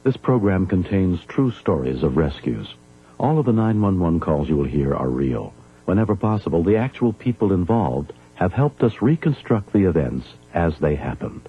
This program contains true stories of rescues. All of the 911 calls you will hear are real. Whenever possible, the actual people involved have helped us reconstruct the events as they happened.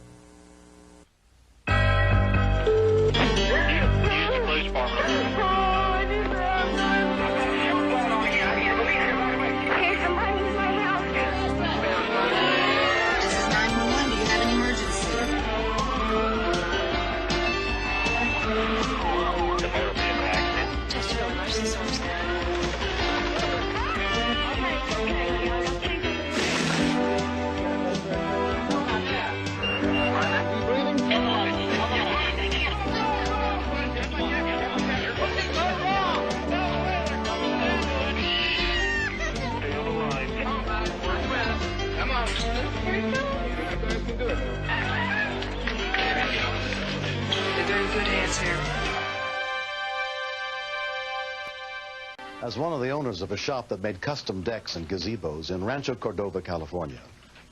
As one of the owners of a shop that made custom decks and gazebos in Rancho Cordova, California,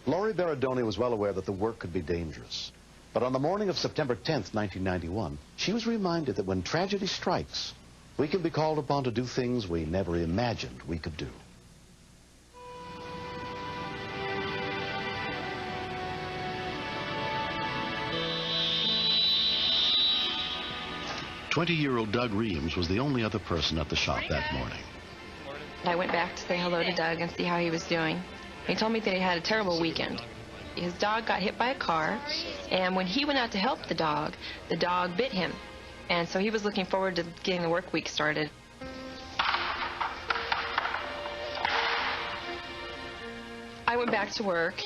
Lori Berardoni was well aware that the work could be dangerous. But on the morning of September 10th, 1991, she was reminded that when tragedy strikes, we can be called upon to do things we never imagined we could do. "20-year-old Doug Reams was the only other person at the shop that morning. I went back to say hello to Doug and see how he was doing. He told me that he had a terrible weekend. His dog got hit by a car, and when he went out to help the dog bit him. And so he was looking forward to getting the work week started. I went back to work.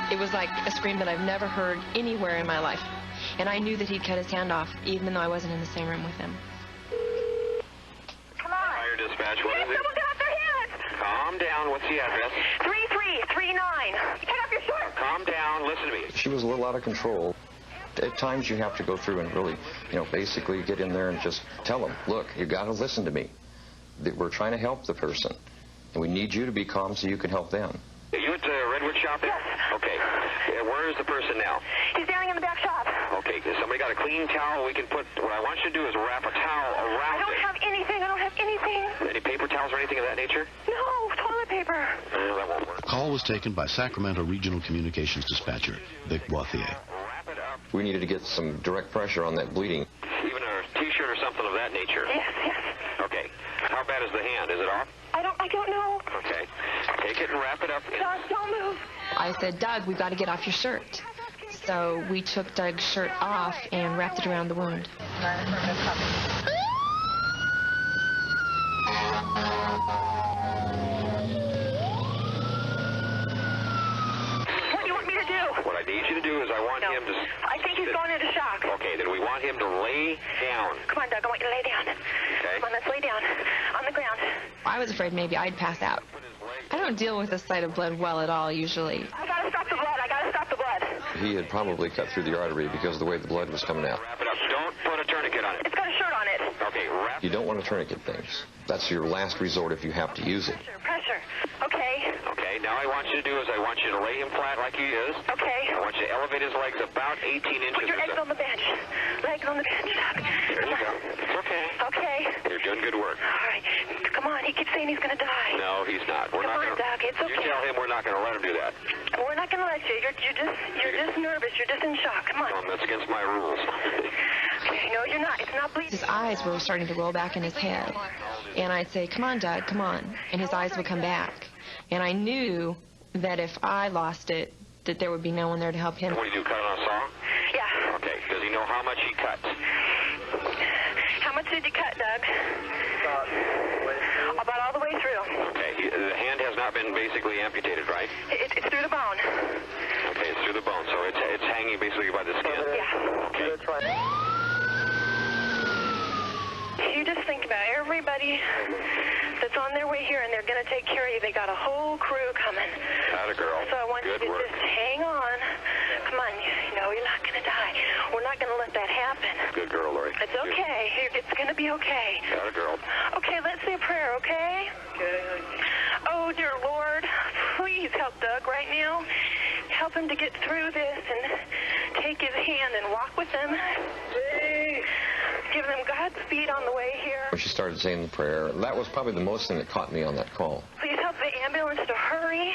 It was like a scream that I've never heard anywhere in my life. And I knew that he'd cut his hand off, even though I wasn't in the same room with him. Come on. Fire dispatch, what is it? Someone got their hands. Calm down. What's the address? 3339. Take off your shorts. Calm down. Listen to me. She was a little out of control. At times you have to go through and really, basically get in there and just tell them, look, you got to listen to me. We're trying to help the person, and we need you to be calm so you can help them. Are you at the Redwood shop there? Yes. Okay. Where is the person now? He's standing in the back shop. Okay. Has somebody got a clean towel we can put? What I want you to do is wrap a towel around I don't it. have anything. I don't have anything. Any paper towels or anything of that nature? No, toilet paper. That won't work. Call was taken by Sacramento Regional Communications Dispatcher, Vic Wathier. Wrap it up. We needed to get some direct pressure on that bleeding. Even a T-shirt or something of that nature. Yes, yes. Okay. How bad is the hand? Is it off? I don't know. Okay. Take it and wrap it up. Doug, don't move. I said, Doug, we've got to get off your shirt. So we took Doug's shirt off and wrapped it around the wound. What do you want me to do? What I need you to do is I want him to... I think he's going into shock. Okay, then we want him to lay down. Come on, Doug, I want you to lay down. Okay. Come on, let's lay down on the ground. I was afraid maybe I'd pass out. I don't deal with the sight of blood well at all, usually. I gotta stop the blood. I gotta stop the blood. He had probably cut through the artery because of the way the blood was coming out. Wrap it up. Don't put a tourniquet on it. It's got a shirt on it. Okay, wrap You don't want to tourniquet things. That's your last resort if you have to use it. Pressure. Okay. Okay, now I want you to do is I want you to lay him flat like he is. Okay. I want you to elevate his legs about 18 inches. Put your or legs so. on the bench. Legs on the bench, Doug. There you go. It's okay. Okay. You're doing good work. All right. Come on. He keeps saying he's gonna die. No, he's not. We're Come not on, gonna. Doug. It's okay. You tell him we're not going to let him do that. We're not gonna let you. You're just nervous. You're just in shock. Come on. That's against my rules. Okay. No, you're not. It's not bleeding. His eyes were starting to roll back in his head. And I'd say, come on, Doug, come on. And his eyes would come back. And I knew that if I lost it, that there would be no one there to help him. What do you do, cut on a saw? Yeah. Okay. Does he know how much he cut? How much did you cut, Doug? About all the way through. Okay. The hand has not been basically amputated, right? It's through the bone. Okay, it's through the bone, so it's hanging basically by the skin. Yeah. Okay. You just think about everybody that's on their way here, and they're going to take care of you. They got a whole crew coming. Atta girl. So I want Good you to work. just hang on. Come on, you know you're not going to die. We're not going to let that happen. Good girl, Lori. It's okay. It's going to be okay. Atta girl. Okay, let's say a prayer, okay? Okay. Oh, dear Lord, please help Doug right now. Help him to get through this and take his hand and walk with him. Give them Godspeed on the way here. When she started saying the prayer, that was probably the most thing that caught me on that call. Please help the ambulance to hurry.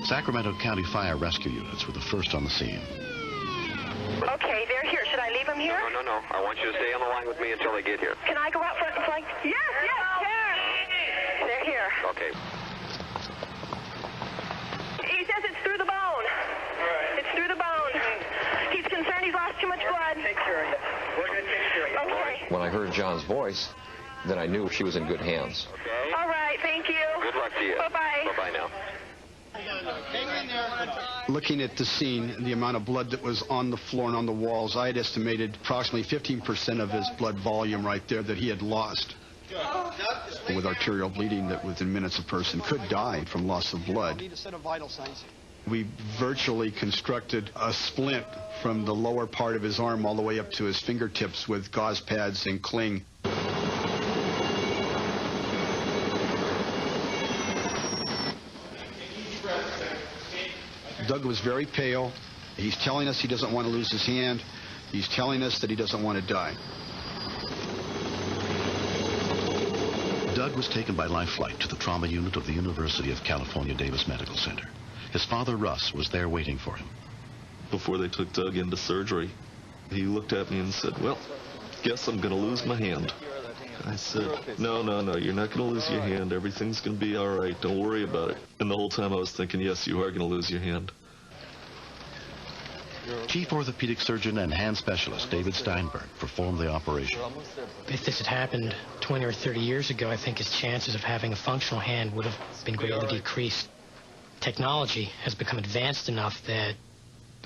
Sacramento County Fire Rescue Units were the first on the scene. Okay, they're here. Should I leave them here? No. I want you to stay on the line with me until they get here. Can I go out front and flank? Yes. They're here. Okay. He says it's through the bone. It's through the bone. He's concerned he's lost too much blood. Take care of you. We're going to take care of you. Okay. When I heard John's voice, then I knew she was in good hands. Okay. All right, thank you. Good luck to you. Bye-bye. Bye-bye now. Looking at the scene, the amount of blood that was on the floor and on the walls, I had estimated approximately 15% of his blood volume right there that he had lost. With arterial bleeding that within minutes a person could die from loss of blood. We virtually constructed a splint from the lower part of his arm all the way up to his fingertips with gauze pads and cling. Doug was very pale. He's telling us he doesn't want to lose his hand. He's telling us that he doesn't want to die. Doug was taken by life flight to the trauma unit of the University of California Davis Medical Center. His father, Russ, was there waiting for him. Before they took Doug into surgery, he looked at me and said, "Well, guess I'm going to lose my hand." I said, no, you're not going to lose your hand. Everything's going to be all right. Don't worry about it. And the whole time I was thinking, yes, you are going to lose your hand. Chief orthopedic surgeon and hand specialist David Steinberg performed the operation. If this had happened 20 or 30 years ago, I think his chances of having a functional hand would have been greatly decreased. Technology has become advanced enough that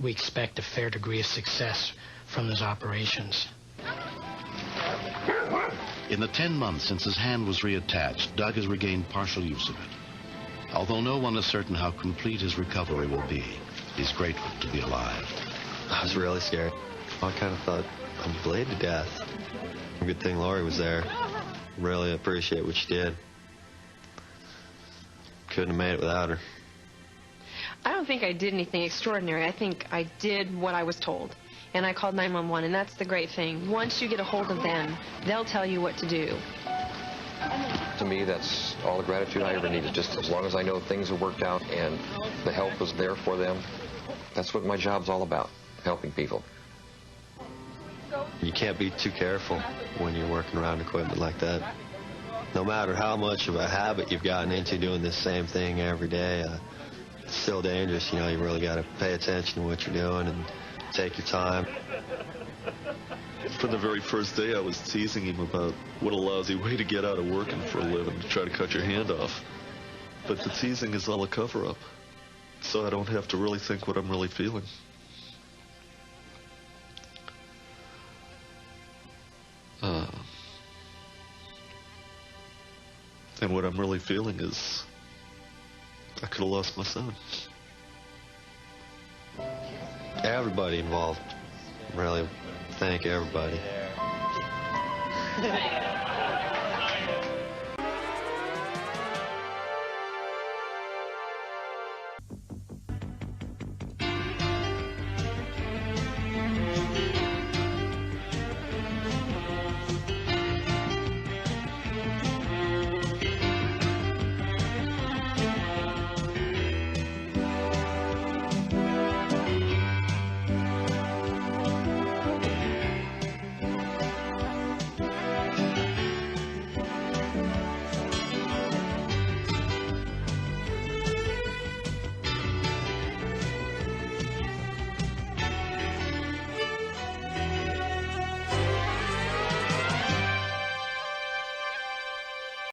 we expect a fair degree of success from those operations. In the 10 months since his hand was reattached, Doug has regained partial use of it. Although no one is certain how complete his recovery will be, he's grateful to be alive. I was really scared. I kind of thought I'm bled to death. Good thing Lori was there. Really appreciate what she did. Couldn't have made it without her. I don't think I did anything extraordinary. I think I did what I was told. And I called 911, and that's the great thing. Once you get a hold of them, they'll tell you what to do. To me, that's all the gratitude I ever needed. Just as long as I know things have worked out and the help was there for them, that's what my job's all about, helping people. You can't be too careful when you're working around equipment like that. No matter how much of a habit you've gotten into doing this same thing every day, it's still dangerous. You know, you really got to pay attention to what you're doing and take your time. From the very first day, I was teasing him about what a lousy way to get out of working for a living, to try to cut your hand off. But the teasing is all a cover-up, so I don't have to really think what I'm really feeling. And what I'm really feeling is I could have lost my son. Everybody involved. Really thank everybody.